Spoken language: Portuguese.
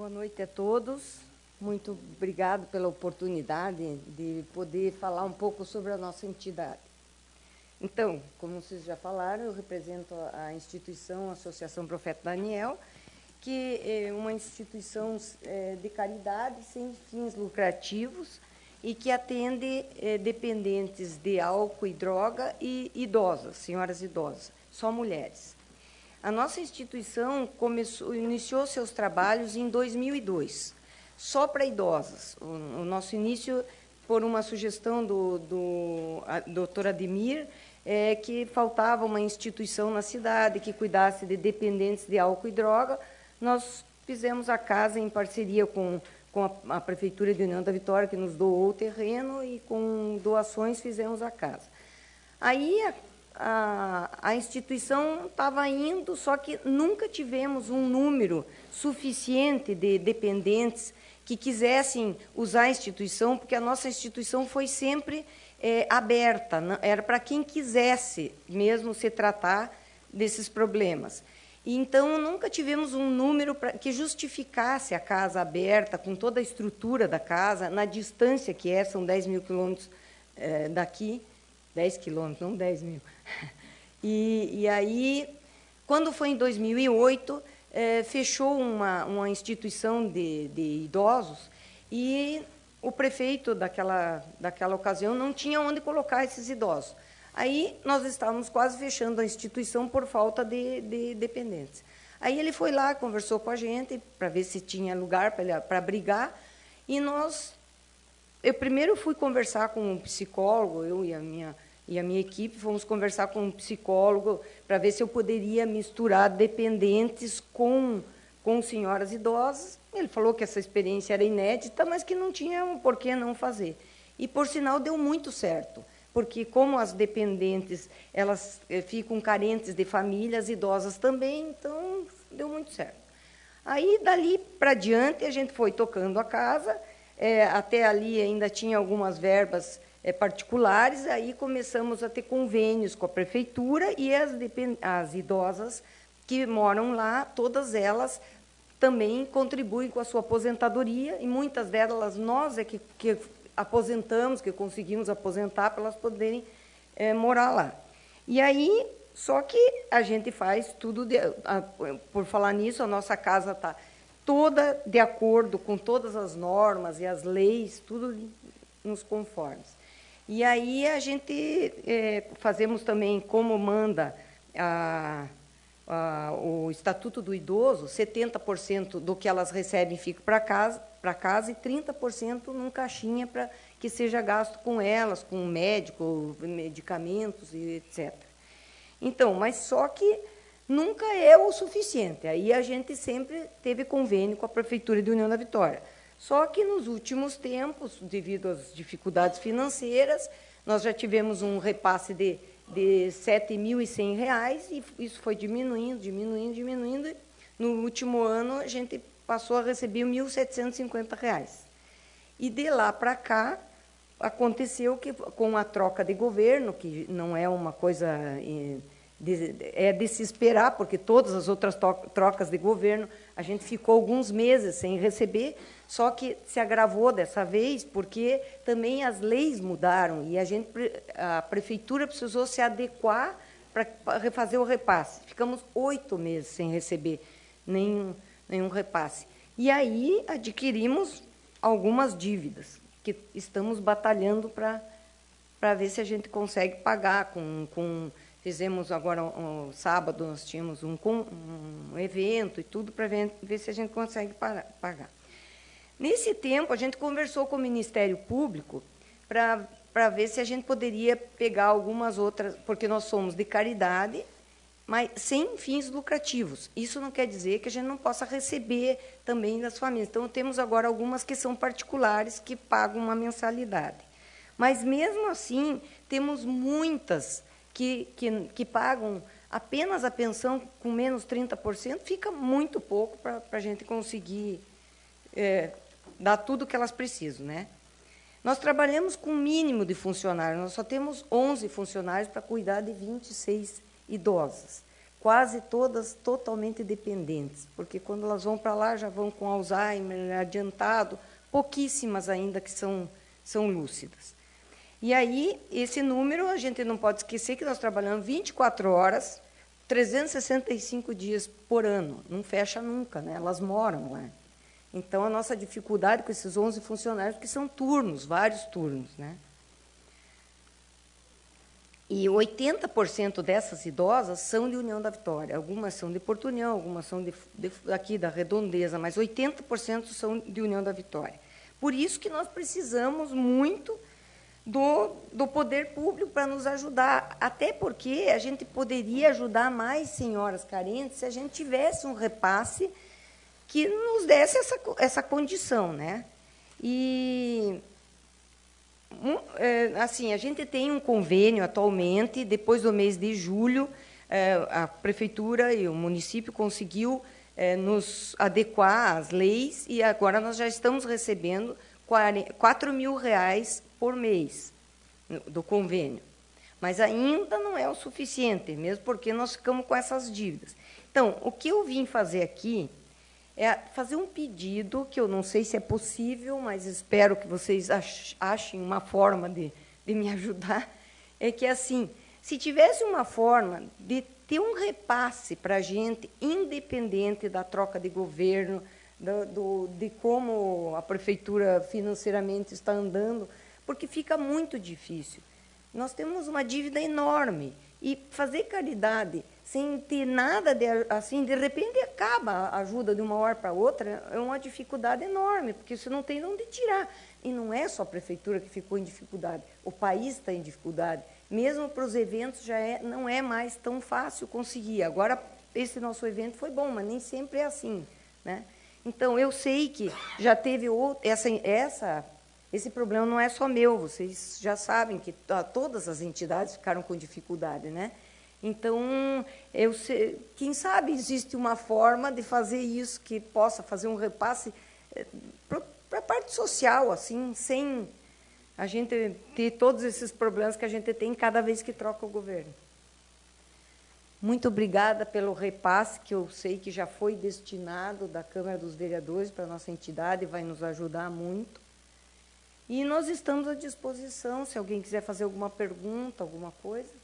Boa noite a todos. Muito obrigado pela oportunidade de poder falar um pouco sobre a nossa entidade. Então, como vocês já falaram, eu represento a instituição Associação Profeta Daniel, que é uma instituição de caridade sem fins lucrativos e que atende dependentes de álcool e droga e idosas, senhoras idosas, só mulheres. A nossa instituição iniciou seus trabalhos em 2002, só para idosas. O nosso início por uma sugestão do Dr. Ademir, que faltava uma instituição na cidade que cuidasse de dependentes de álcool e droga. Nós fizemos a casa em parceria com a Prefeitura de União da Vitória, que nos doou o terreno, e com doações fizemos a casa. Aí a instituição estava indo, só que nunca tivemos um número suficiente de dependentes que quisessem usar a instituição, porque a nossa instituição foi sempre aberta, era para quem quisesse mesmo se tratar desses problemas. Então, nunca tivemos um número que justificasse a casa aberta, com toda a estrutura da casa, na distância que é, são 10 mil quilômetros daqui, 10 quilômetros, não 10 mil. E aí, quando foi em 2008, fechou uma instituição de idosos e o prefeito daquela ocasião não tinha onde colocar esses idosos. Aí nós estávamos quase fechando a instituição por falta de dependentes. Aí ele foi lá, conversou com a gente para ver se tinha lugar para abrigar, e eu primeiro fui conversar com um psicólogo, eu e a minha equipe fomos conversar com um psicólogo para ver se eu poderia misturar dependentes com senhoras idosas. Ele falou que essa experiência era inédita, mas que não tinha por que não fazer. E, por sinal, deu muito certo, porque, como as dependentes elas ficam carentes de famílias idosas também, então deu muito certo. Aí, dali para diante, a gente foi tocando a casa, até ali ainda tinha algumas verbas particulares, aí começamos a ter convênios com a prefeitura, e as idosas que moram lá, todas elas também contribuem com a sua aposentadoria, e muitas delas nós que aposentamos, que conseguimos aposentar para elas poderem morar lá. E aí, só que a gente faz tudo, por falar nisso, a nossa casa está toda de acordo com todas as normas e as leis, tudo nos conformes. E aí a gente fazemos também, como manda o Estatuto do Idoso, 70% do que elas recebem fica para casa e 30% num caixinha para que seja gasto com elas, com médico, medicamentos e etc. Então, mas só que nunca é o suficiente. Aí a gente sempre teve convênio com a Prefeitura de União da Vitória. Só que nos últimos tempos, devido às dificuldades financeiras, nós já tivemos um repasse de R$ 7.100, e isso foi diminuindo. No último ano, a gente passou a receber R$ 1.750. E de lá para cá, aconteceu que, com a troca de governo, que não é uma coisa de se esperar, porque todas as outras trocas de governo, a gente ficou alguns meses sem receber, só que se agravou dessa vez, porque também as leis mudaram, e a prefeitura precisou se adequar para refazer o repasse. Ficamos 8 meses sem receber nenhum repasse. E aí adquirimos algumas dívidas, que estamos batalhando para ver se a gente consegue pagar. Fizemos agora, um sábado, nós tínhamos um evento e tudo para ver se a gente consegue pagar. Nesse tempo, a gente conversou com o Ministério Público para ver se a gente poderia pegar algumas outras, porque nós somos de caridade, mas sem fins lucrativos. Isso não quer dizer que a gente não possa receber também das famílias. Então, temos agora algumas que são particulares, que pagam uma mensalidade. Mas, mesmo assim, temos muitas que pagam apenas a pensão com menos 30%, fica muito pouco para a gente conseguir dar tudo o que elas precisam, né? Nós trabalhamos com o mínimo de funcionários, nós só temos 11 funcionários para cuidar de 26 idosas. quase todas totalmente dependentes, porque quando elas vão para lá já vão com Alzheimer adiantado, pouquíssimas ainda que são lúcidas. E aí, esse número, a gente não pode esquecer que nós trabalhamos 24 horas, 365 dias por ano, não fecha nunca, né? Elas moram lá. Então, a nossa dificuldade com esses 11 funcionários, que são turnos, vários turnos, né? E 80% dessas idosas são de União da Vitória. Algumas são de Porto União, algumas são aqui da Redondeza, mas 80% são de União da Vitória. Por isso que nós precisamos muito do poder público para nos ajudar, até porque a gente poderia ajudar mais senhoras carentes se a gente tivesse um repasse que nos desse essa condição, né? E assim, a gente tem um convênio atualmente, depois do mês de julho, a prefeitura e o município conseguiu nos adequar às leis, e agora nós já estamos recebendo R$4.000 por mês do convênio. Mas ainda não é o suficiente, mesmo porque nós ficamos com essas dívidas. Então, o que eu vim fazer aqui é fazer um pedido, que eu não sei se é possível, mas espero que vocês achem uma forma de me ajudar, é que, assim, se tivesse uma forma de ter um repasse para a gente, independente da troca de governo, de como a prefeitura financeiramente está andando, porque fica muito difícil. Nós temos uma dívida enorme, e fazer caridade sem ter nada, assim, de repente acaba a ajuda de uma hora para outra, é uma dificuldade enorme, porque você não tem de onde tirar. E não é só a prefeitura que ficou em dificuldade, o país está em dificuldade. Mesmo para os eventos não é mais tão fácil conseguir. Agora, esse nosso evento foi bom, mas nem sempre é assim, né? Então, eu sei que já teve esse problema não é só meu, vocês já sabem que todas as entidades ficaram com dificuldade, né? Então, quem sabe existe uma forma de fazer isso, que possa fazer um repasse para a parte social, assim, sem a gente ter todos esses problemas que a gente tem cada vez que troca o governo. Muito obrigada pelo repasse, que eu sei que já foi destinado da Câmara dos Vereadores para a nossa entidade, vai nos ajudar muito. E nós estamos à disposição, se alguém quiser fazer alguma pergunta, alguma coisa.